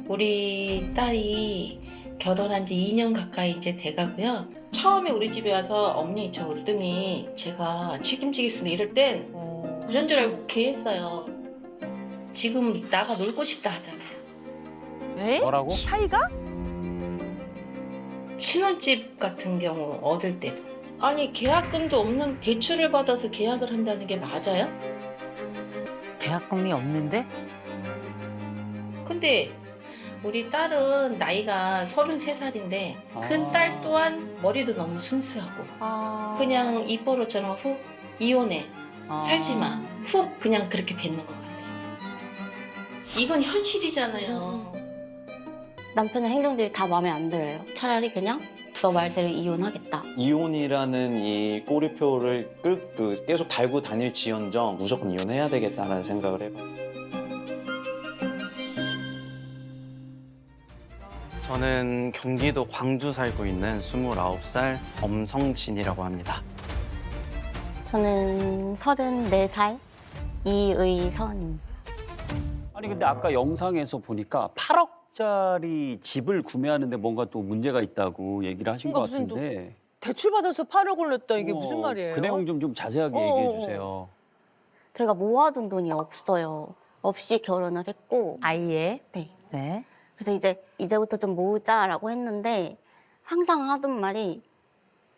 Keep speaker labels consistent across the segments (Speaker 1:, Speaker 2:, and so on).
Speaker 1: 우리 딸이 결혼한 지 2년 가까이 이제 돼가고요. 처음에 우리 집에 와서 언니 저 으뜸이 제가 책임지겠으면 이럴 땐 그런 줄 알고 오케이 했어요. 지금 나가 놀고 싶다 하잖아요.
Speaker 2: 에?
Speaker 3: 뭐라고?
Speaker 2: 사이가?
Speaker 1: 신혼집 같은 경우 얻을 때도. 아니 계약금도 없는 대출을 받아서 계약을 한다는 게 맞아요?
Speaker 4: 계약금이 없는데?
Speaker 1: 근데 우리 딸은 나이가 33살인데 큰 딸 또한 머리도 너무 순수하고 그냥 입버릇처럼 훅 이혼해 살지 마 훅 그냥 그렇게 뱉는 것 같아요. 이건 현실이잖아요.
Speaker 5: 남편의 행동들이 다 마음에 안 들어요. 차라리 그냥 너 말대로 이혼하겠다.
Speaker 6: 이혼이라는 이 꼬리표를 계속 달고 다닐지언정 무조건 이혼해야 되겠다라는 생각을 해봐요.
Speaker 7: 저는 경기도 광주 살고 있는 29살 엄성진이라고 합니다.
Speaker 5: 저는 34살 이의선입니다.
Speaker 3: 아니 근데 아까 영상에서 보니까 8억짜리 집을 구매하는데 뭔가 또 문제가 있다고 얘기를 하신 것
Speaker 2: 그러니까 무슨
Speaker 3: 같은데.
Speaker 2: 대출 받아서 8억을 냈다 이게 무슨 말이에요?
Speaker 3: 그 내용 좀 자세하게 얘기해 주세요.
Speaker 5: 제가 모아둔 돈이 없어요. 없이 결혼을 했고
Speaker 4: 아이의?
Speaker 5: 네.
Speaker 4: 네.
Speaker 5: 그래서 이제부터 좀 모으자라고 했는데 항상 하던 말이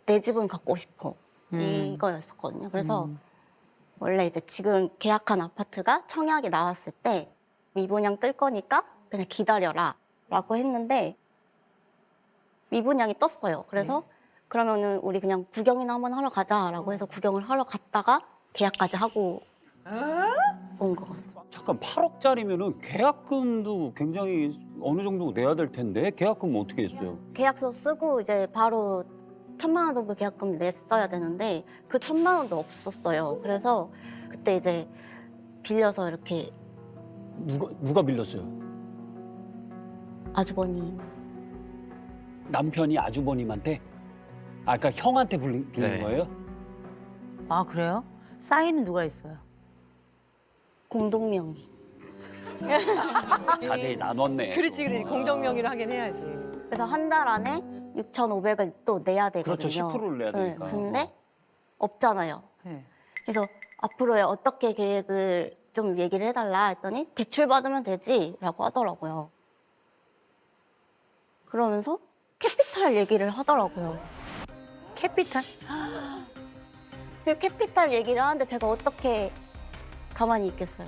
Speaker 5: 내 집은 갖고 싶어 이거였었거든요. 그래서 원래 이제 지금 계약한 아파트가 청약이 나왔을 때 미분양 뜰 거니까 그냥 기다려라 라고 했는데 미분양이 떴어요. 그래서 그러면은 우리 그냥 구경이나 한번 하러 가자라고 해서 구경을 하러 갔다가 계약까지 하고 온 것 같아요.
Speaker 3: 잠깐 8억짜리면은 계약금도 굉장히 어느 정도 내야 될 텐데 계약금 어떻게 했어요?
Speaker 5: 계약서 쓰고 이제 바로 1,000만 원 정도 계약금 냈어야 되는데 그 1,000만 원도 없었어요. 그래서 그때 이제 빌려서 이렇게
Speaker 3: 누가 빌렸어요?
Speaker 5: 아주버니
Speaker 3: 남편이 아주버님한테? 아, 그러니까 형한테 빌린
Speaker 7: 네.
Speaker 3: 거예요?
Speaker 4: 아, 그래요? 사인은 누가 있어요?
Speaker 5: 공동명의.
Speaker 3: 자세히 나눴네.
Speaker 2: 그렇지 공동명의를 하긴 해야지.
Speaker 5: 그래서 한 달 안에 6,500을 또 내야
Speaker 3: 그렇죠.
Speaker 5: 되거든요.
Speaker 3: 10%를 내야 되니까.
Speaker 5: 근데 없잖아요.
Speaker 4: 네.
Speaker 5: 그래서 앞으로의 어떻게 계획을 좀 얘기를 해달라 했더니 대출 받으면 되지라고 하더라고요. 그러면서 캐피탈 얘기를 하더라고요.
Speaker 4: 캐피탈?
Speaker 5: 그 캐피탈 얘기를 하는데 제가 어떻게 가만히 있겠어요.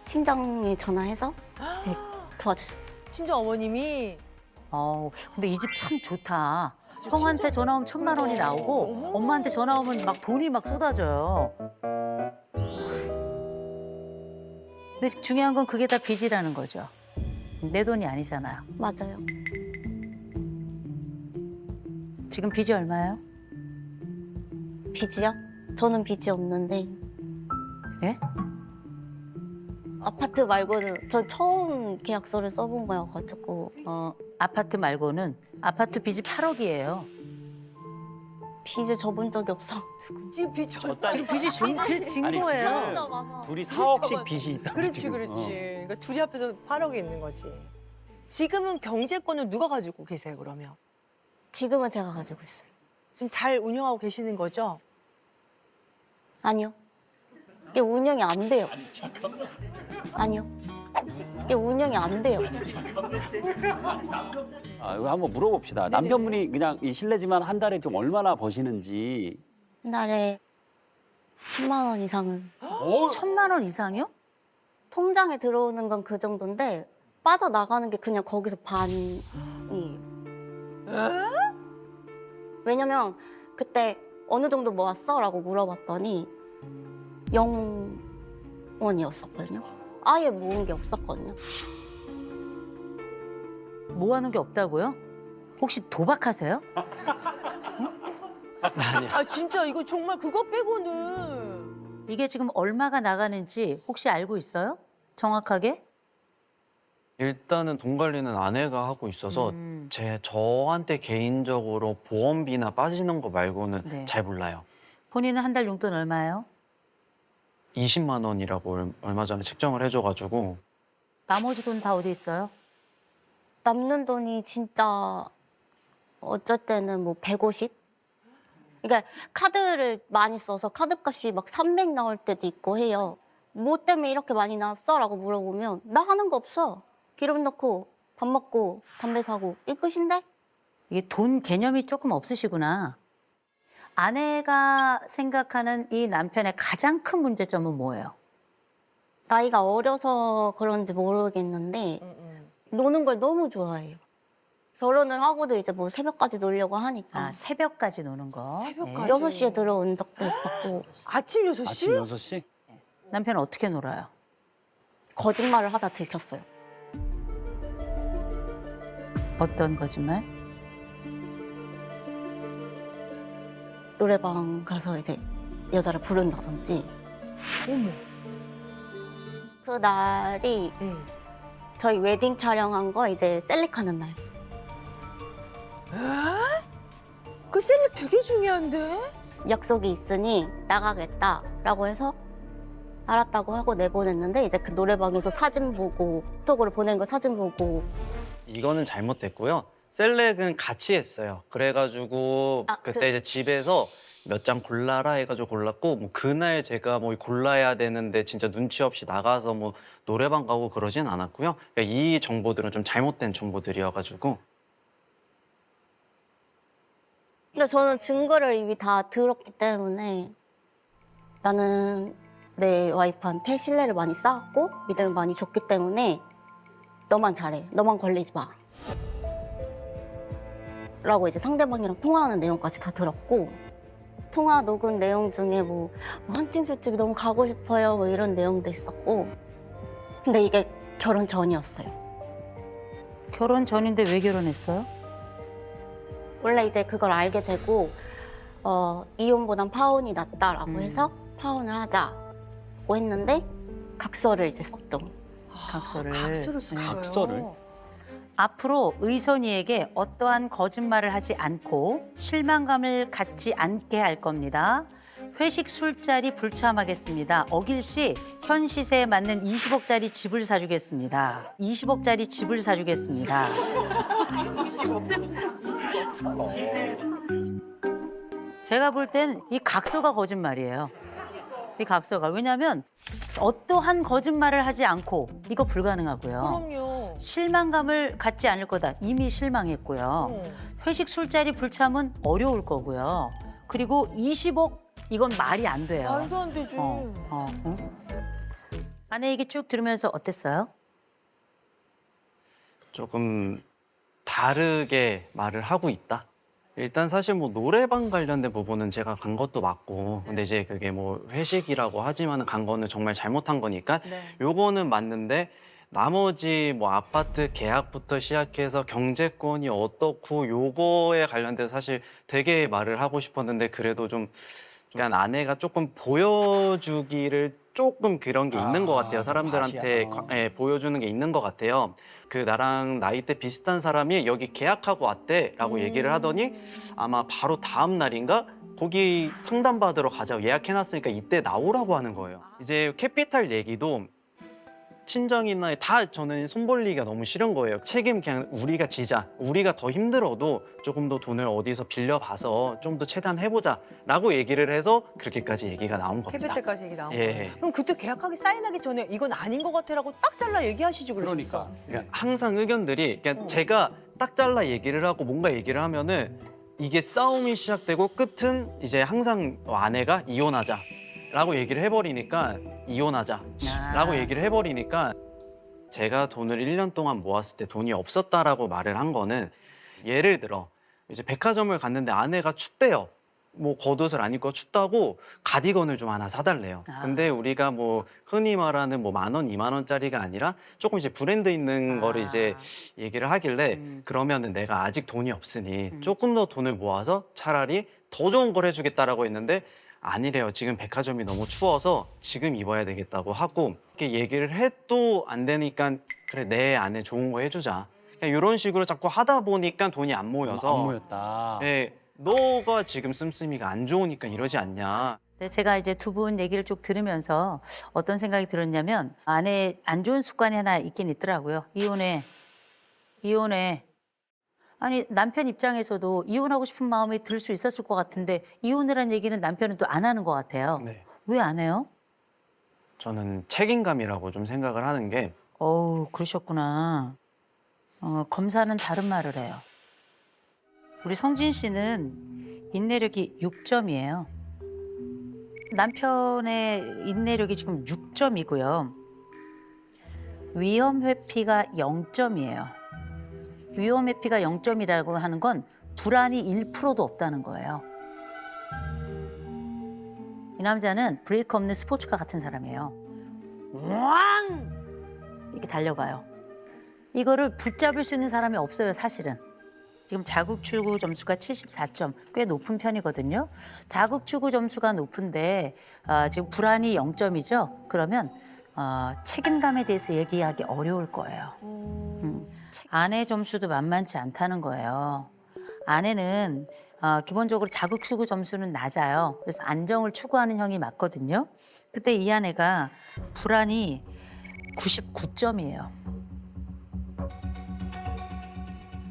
Speaker 5: 친정에 전화해서 이제 도와주셨죠.
Speaker 2: 친정 어머님이
Speaker 4: 근데 이 집 참 좋다. 형한테 전화 오면 1,000만 원이 나오고 엄마한테 전화 오면 막 돈이 막 쏟아져요. 근데 중요한 건 그게 다 빚이라는 거죠. 내 돈이 아니잖아요.
Speaker 5: 맞아요.
Speaker 4: 지금 빚이 얼마예요?
Speaker 5: 빚이요? 저는 빚이 없는데
Speaker 4: 예?
Speaker 5: 아파트 말고는 저 처음 계약서를 써본 거여가지고
Speaker 4: 아파트 말고는 아파트 빚이 8억이에요.
Speaker 5: 빚을 져본 적이 없어가지고.
Speaker 2: 지금 빚 졌어.
Speaker 4: 지금 빚이 진
Speaker 3: 아니,
Speaker 4: 거예요.
Speaker 3: 지금 둘이 4억씩 빚이 있다.
Speaker 2: 그렇지 그렇지. 그러니까 둘이 앞에서 8억이 있는 거지. 지금은 경제권을 누가 가지고 계세요 그러면?
Speaker 5: 지금은 제가 가지고 있어요.
Speaker 2: 지금 잘 운영하고 계시는 거죠?
Speaker 5: 아니요. 이게 운영이 안 돼요. 아니요. 이게 운영이 안 돼요.
Speaker 3: 아, 이거 한번 물어봅시다. 남편분이 그냥 실례지만 한 달에 좀 얼마나 버시는지.
Speaker 5: 한 달에 1,000만 원 이상은.
Speaker 4: 1,000만 원 이상이요?
Speaker 5: 통장에 들어오는 건 그 정도인데 빠져나가는 게 그냥 거기서 반이에요. 왜냐면 그때 어느 정도 모았어? 라고 물어봤더니 0원이었었거든요. 아예 모은 게 없었거든요.
Speaker 4: 모아놓은 게 없다고요? 혹시 도박하세요?
Speaker 2: 아 진짜 이거 정말 그거 빼고는
Speaker 4: 이게 지금 얼마가 나가는지 혹시 알고 있어요? 정확하게?
Speaker 7: 일단은 돈 관리는 아내가 하고 있어서 저한테 개인적으로 보험비나 빠지는 거 말고는
Speaker 4: 네.
Speaker 7: 잘 몰라요.
Speaker 4: 본인은 한 달 용돈 얼마예요?
Speaker 7: 20만 원이라고 얼마 전에 책정을 해줘가지고
Speaker 4: 나머지 돈 다 어디 있어요?
Speaker 5: 남는 돈이 진짜 어쩔 때는 뭐 150? 그러니까 카드를 많이 써서 카드값이 막 300 나올 때도 있고 해요. 뭐 때문에 이렇게 많이 나왔어? 라고 물어보면 나 하는 거 없어. 기름 넣고 밥 먹고 담배 사고 이 끝인데?
Speaker 4: 이게 돈 개념이 조금 없으시구나. 아내가 생각하는 이 남편의 가장 큰 문제점은 뭐예요?
Speaker 5: 나이가 어려서 그런지 모르겠는데 노는 걸 너무 좋아해요. 결혼을 하고도 이제 뭐 새벽까지 놀려고 하니까
Speaker 4: 아, 새벽까지 노는 거.
Speaker 2: 새벽까지.
Speaker 5: 6시에 들어온 적도 있었고
Speaker 2: 아침 6시?
Speaker 3: 아침 6시?
Speaker 4: 남편은 어떻게 놀아요?
Speaker 5: 거짓말을 하다 들켰어요.
Speaker 4: 어떤 거짓말?
Speaker 5: 노래방 가서 이제 여자를 부른다든지.
Speaker 2: 어머.
Speaker 5: 그 날이 저희 웨딩 촬영한 거 이제 셀렉하는 날.
Speaker 2: 그 셀렉 되게 중요한데?
Speaker 5: 약속이 있으니 나가겠다라고 해서 알았다고 하고 내보냈는데 이제 그 노래방에서 사진 보고 톡으로 보낸 거 사진 보고
Speaker 7: 이거는 잘못됐고요. 셀렉은 같이 했어요. 그래가지고
Speaker 5: 아,
Speaker 7: 그때
Speaker 5: 그-
Speaker 7: 이제 집에서 몇 장 골라라 해가지고 골랐고 뭐 그날 제가 뭐 골라야 되는데 진짜 눈치 없이 나가서 뭐 노래방 가고 그러진 않았고요. 그러니까 이 정보들은 좀 잘못된 정보들이어가지고
Speaker 5: 근데 저는 증거를 이미 다 들었기 때문에 나는 내 와이프한테 신뢰를 많이 쌓았고 믿음을 많이 줬기 때문에 너만 잘해. 너만 걸리지 마. 라고 이제 상대방이랑 통화하는 내용까지 다 들었고 통화 녹음 내용 중에 뭐 헌팅 술집이 너무 가고 싶어요 뭐 이런 내용도 있었고 근데 이게 결혼 전이었어요.
Speaker 4: 결혼 전인데 왜 결혼했어요?
Speaker 5: 원래 이제 그걸 알게 되고 이혼보단 파혼이 낫다라고 해서 파혼을 하자고 했는데 각서를 이제 썼던.
Speaker 4: 각서를.
Speaker 2: 각서를 썼어요.
Speaker 3: 각서를?
Speaker 4: 앞으로 의선이에게 어떠한 거짓말을 하지 않고 실망감을 갖지 않게 할 겁니다. 회식 술자리 불참하겠습니다. 어길 씨, 현 시세에 맞는 20억짜리 집을 사주겠습니다. 20억짜리 집을 사주겠습니다. 제가 볼 땐 이 각서가 거짓말이에요. 이 각서가. 왜냐하면 어떠한 거짓말을 하지 않고 이거 불가능하고요.
Speaker 2: 그럼요.
Speaker 4: 실망감을 갖지 않을 거다. 이미 실망했고요. 회식 술자리 불참은 어려울 거고요. 그리고 20억 이건 말이 안 돼요.
Speaker 2: 말도 안 되지.
Speaker 4: 응? 아내 얘기 쭉 들으면서 어땠어요?
Speaker 7: 조금 다르게 말을 하고 있다. 일단 사실 뭐 노래방 관련된 부분은 제가 간 것도 맞고 근데 이제 그게 뭐 회식이라고 하지만 간 거는 정말 잘못한 거니까 요거는 맞는데 나머지 뭐 아파트 계약부터 시작해서 경제권이 어떻고 요거에 관련돼서 사실 되게 말을 하고 싶었는데 그래도 좀 그러니까 아내가 조금 보여주기를 조금 그런 게 있는 것 같아요.
Speaker 3: 좀
Speaker 7: 사람들한테
Speaker 3: 과시하다.
Speaker 7: 예, 보여주는 게 있는 것 같아요. 그 나랑 나이대 비슷한 사람이 여기 계약하고 왔대라고 얘기를 하더니 아마 바로 다음 날인가 거기 상담 받으러 가자고 예약해놨으니까 이때 나오라고 하는 거예요. 이제 캐피탈 얘기도 친정이나 다 저는 손 벌리기가 너무 싫은 거예요. 책임 그냥 우리가 지자. 우리가 더 힘들어도 조금 더 돈을 어디서 빌려봐서 좀 더 최대한 해보자라고 얘기를 해서 그렇게까지 얘기가 나온 겁니다.
Speaker 2: 캐피탈까지 얘기 나온
Speaker 7: 예.
Speaker 2: 거예요. 그럼 그때 계약하기 사인하기 전에 이건 아닌 것 같아라고 딱 잘라 얘기하시지 그러셨어.
Speaker 3: 그러니까.
Speaker 7: 항상 의견들이 그냥 제가 딱 잘라 얘기를 하고 뭔가 얘기를 하면은 이게 싸움이 시작되고 끝은 이제 항상 아내가 이혼하자라고 얘기를 해버리니까 이혼하자라고 얘기를 해버리니까 제가 돈을 1년 동안 모았을 때 돈이 없었다라고 말을 한 거는 예를 들어 이제 백화점을 갔는데 아내가 춥대요. 뭐 겉옷을 안 입고 춥다고 가디건을 좀 하나 사달래요. 근데 우리가 뭐 흔히 말하는 뭐 10,000원, 20,000원짜리가 아니라 조금 이제 브랜드 있는 거를 이제 얘기를 하길래 그러면은 내가 아직 돈이 없으니 조금 더 돈을 모아서 차라리 더 좋은 걸 해주겠다라고 했는데 아니래요. 지금 백화점이 너무 추워서 지금 입어야 되겠다고 하고 이렇게 얘기를 해도 안 되니까 그래 내 아내 좋은 거 해주자. 그냥 이런 식으로 자꾸 하다 보니까 돈이 안 모여서
Speaker 3: 안 모였다.
Speaker 7: 예, 너가 지금 씀씀이가 안 좋으니까 이러지 않냐.
Speaker 4: 네, 제가 이제 두 분 얘기를 쭉 들으면서 어떤 생각이 들었냐면 아내 안 좋은 습관이 하나 있긴 있더라고요. 이혼해. 아니 남편 입장에서도 이혼하고 싶은 마음이 들 수 있었을 것 같은데 이혼이라는 얘기는 남편은 또 안 하는 것 같아요.
Speaker 7: 네.
Speaker 4: 왜 안 해요?
Speaker 7: 저는 책임감이라고 좀 생각을 하는 게
Speaker 4: 어우, 그러셨구나. 검사는 다른 말을 해요. 우리 성진 씨는 인내력이 6점이에요. 남편의 인내력이 지금 6점이고요. 위험 회피가 0점이에요. 위험 회피가 0점이라고 하는 건 불안이 1%도 없다는 거예요. 이 남자는 브레이크 없는 스포츠카 같은 사람이에요. 왕! 이렇게 달려가요. 이거를 붙잡을 수 있는 사람이 없어요, 사실은. 지금 자국 추구 점수가 74점, 꽤 높은 편이거든요. 자국 추구 점수가 높은데 지금 불안이 0점이죠. 그러면 책임감에 대해서 얘기하기 어려울 거예요. 아내 점수도 만만치 않다는 거예요. 아내는 기본적으로 자국 추구 점수는 낮아요. 그래서 안정을 추구하는 형이 맞거든요. 그때 이 아내가 불안이 99점이에요.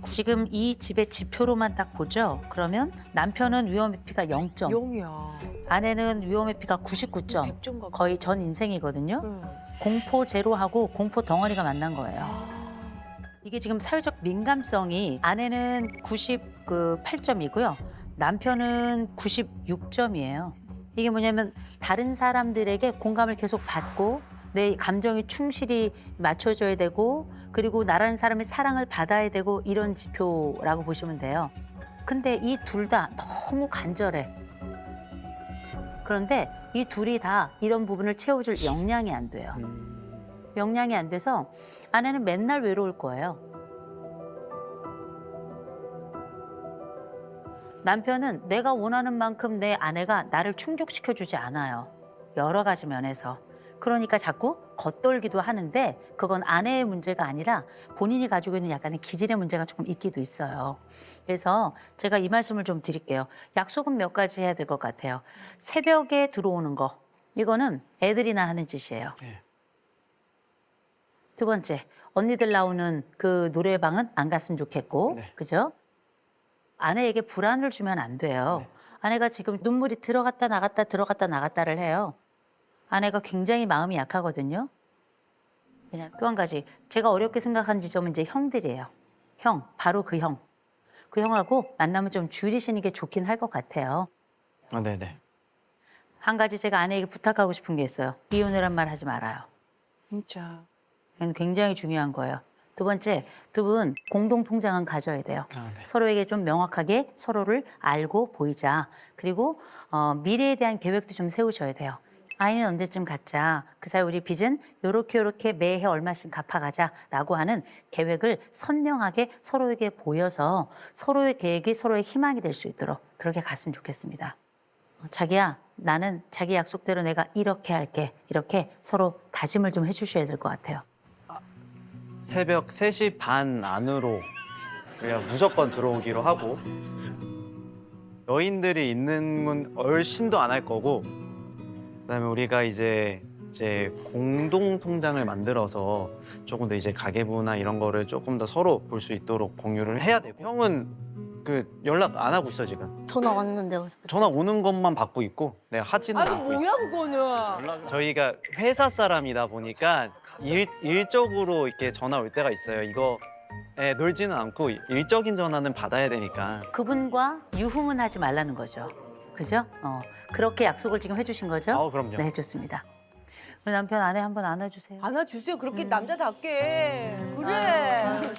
Speaker 4: 지금 이 집의 지표로만 딱 보죠. 그러면 남편은 위험 회피가 0점,
Speaker 2: 용이야.
Speaker 4: 아내는 위험 회피가 99점,
Speaker 2: 100점 가까이.
Speaker 4: 거의 전 인생이거든요. 공포 제로하고 공포 덩어리가 만난 거예요. 이게 지금 사회적 민감성이 아내는 98점이고요. 남편은 96점이에요. 이게 뭐냐면 다른 사람들에게 공감을 계속 받고 내 감정이 충실히 맞춰줘야 되고 그리고 나라는 사람의 사랑을 받아야 되고 이런 지표라고 보시면 돼요. 근데 이 둘 다 너무 간절해. 그런데 이 둘이 다 이런 부분을 채워줄 역량이 안 돼요. 역량이 안 돼서 아내는 맨날 외로울 거예요. 남편은 내가 원하는 만큼 내 아내가 나를 충족시켜주지 않아요. 여러 가지 면에서. 그러니까 자꾸 겉돌기도 하는데 그건 아내의 문제가 아니라 본인이 가지고 있는 약간의 기질의 문제가 조금 있기도 있어요. 그래서 제가 이 말씀을 좀 드릴게요. 약속은 몇 가지 해야 될 것 같아요. 새벽에 들어오는 거. 이거는 애들이나 하는 짓이에요.
Speaker 7: 네.
Speaker 4: 두 번째, 언니들 나오는 그 노래방은 안 갔으면 좋겠고,
Speaker 7: 네.
Speaker 4: 그죠? 아내에게 불안을 주면 안 돼요.
Speaker 7: 네.
Speaker 4: 아내가 지금 눈물이 들어갔다 나갔다 들어갔다 나갔다를 해요. 아내가 굉장히 마음이 약하거든요. 그냥 또 한 가지, 제가 어렵게 생각하는 지점은 이제 형들이에요. 형, 바로 그 형. 그 형하고 만나면 좀 줄이시는 게 좋긴 할 것 같아요.
Speaker 7: 네네.
Speaker 4: 한 가지 제가 아내에게 부탁하고 싶은 게 있어요. 이혼이란 말 하지 말아요.
Speaker 2: 진짜.
Speaker 4: 이건 굉장히 중요한 거예요. 두 번째, 두 분 공동 통장은 가져야 돼요.
Speaker 7: 네.
Speaker 4: 서로에게 좀 명확하게 서로를 알고 보이자. 그리고 미래에 대한 계획도 좀 세우셔야 돼요. 아이는 언제쯤 갖자. 그 사이 우리 빚은 요렇게 매해 얼마씩 갚아가자라고 하는 계획을 선명하게 서로에게 보여서 서로의 계획이 서로의 희망이 될 수 있도록 그렇게 갔으면 좋겠습니다. 자기야, 나는 자기 약속대로 내가 이렇게 할게. 이렇게 서로 다짐을 좀 해주셔야 될 것 같아요.
Speaker 7: 새벽 3시 반 안으로 그냥 무조건 들어오기로 하고 여인들이 있는 건 얼씬도 안 할 거고 그다음에 우리가 이제 공동 통장을 만들어서 조금 더 이제 가계부나 이런 거를 조금 더 서로 볼 수 있도록 공유를 해야 되고 형은 그 연락 안 하고 있어 지금.
Speaker 5: 전화 왔는데요.
Speaker 7: 전화 오는 것만 받고 있고 내가 하지는
Speaker 2: 아니
Speaker 7: 않고 있어.
Speaker 2: 뭐야 그거는.
Speaker 7: 저희가 회사 사람이다 보니까 일적으로 이렇게 전화 올 때가 있어요. 이거 놀지는 않고 일적인 전화는 받아야 되니까.
Speaker 4: 그분과 유흥은 하지 말라는 거죠. 그죠? 그렇게 약속을 지금 해주신 거죠?
Speaker 7: 그럼요.
Speaker 4: 네, 좋습니다. 우리 남편 아내 한번 안아주세요.
Speaker 2: 안아주세요. 그렇게 남자답게. 그래.